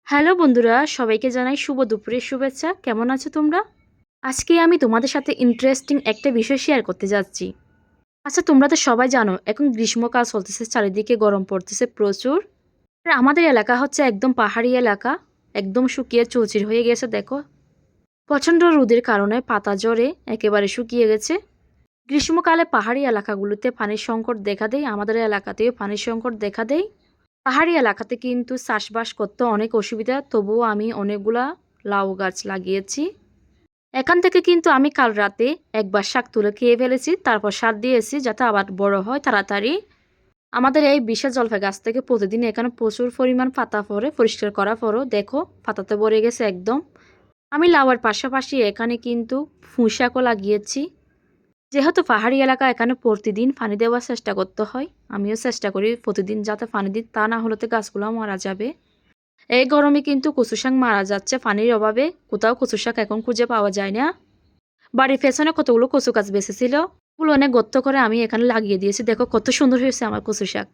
Hello বন্ধুরা, সবাইকে জানাই শুভ দুপুরের শুভেচ্ছা। কেমন আছো তোমরা? আজকে আমি তোমাদের সাথে ইন্টারেস্টিং একটা বিষয় শেয়ার করতে যাচ্ছি। আচ্ছা, তোমরা তো সবাই জানো এখন গ্রীষ্মকাল চলতেছে, চারিদিকে গরম পড়তেছে প্রচুর। আর আমাদের এলাকা হচ্ছে একদম পাহাড়ি এলাকা, একদম শুকিয়ে চৌচির হয়ে গেছে। দেখো, প্রচণ্ড রোদের কারণে পাতা ঝরে একেবারে শুকিয়ে গেছে। গ্রীষ্মকালে পাহাড়ি এলাকাগুলোতে পানির সংকট দেখা দেয়, আমাদের এলাকাতেও পানির সংকট দেখা দেয়। পাহাড়ি এলাকাতে কিন্তু চাষবাস করতে অনেক অসুবিধা, তবুও আমি অনেকগুলা লাউ গাছ লাগিয়েছি। এখান থেকে কিন্তু আমি কাল রাতে একবার শাক তুলে খেয়ে ফেলেছি, তারপর সার দিয়েছি যাতে আবার বড় হয় তাড়াতাড়ি। আমাদের এই বিশাল জলফাই গাছ থেকে প্রতিদিন এখানে প্রচুর পরিমাণ পাতা পড়ে, পরিষ্কার করা পরও দেখো পাতাতে ভরে গেছে একদম। আমি লাউয়ের পাশাপাশি এখানে কিন্তু পুঁই শাকও লাগিয়েছি। যেহেতু পাহাড়ি এলাকা, এখানে প্রতিদিন পানি দেওয়ার চেষ্টা করতে হয়। আমিও চেষ্টা করি প্রতিদিন যাতে পানি দিই, তা না হলে তো গাছগুলো মারা যাবে। এই গরমে কিন্তু কচু শাক মারা যাচ্ছে পানির অভাবে, কোথাও কচু শাক এখন খুঁজে পাওয়া যায় না। বাড়ির পেছনে কতগুলো কচু গাছ বেঁচেছিল, ওগুলো অনেক গর্ত করে আমি এখানে লাগিয়ে দিয়েছি। দেখো কত সুন্দর হয়েছে আমার কচু শাক।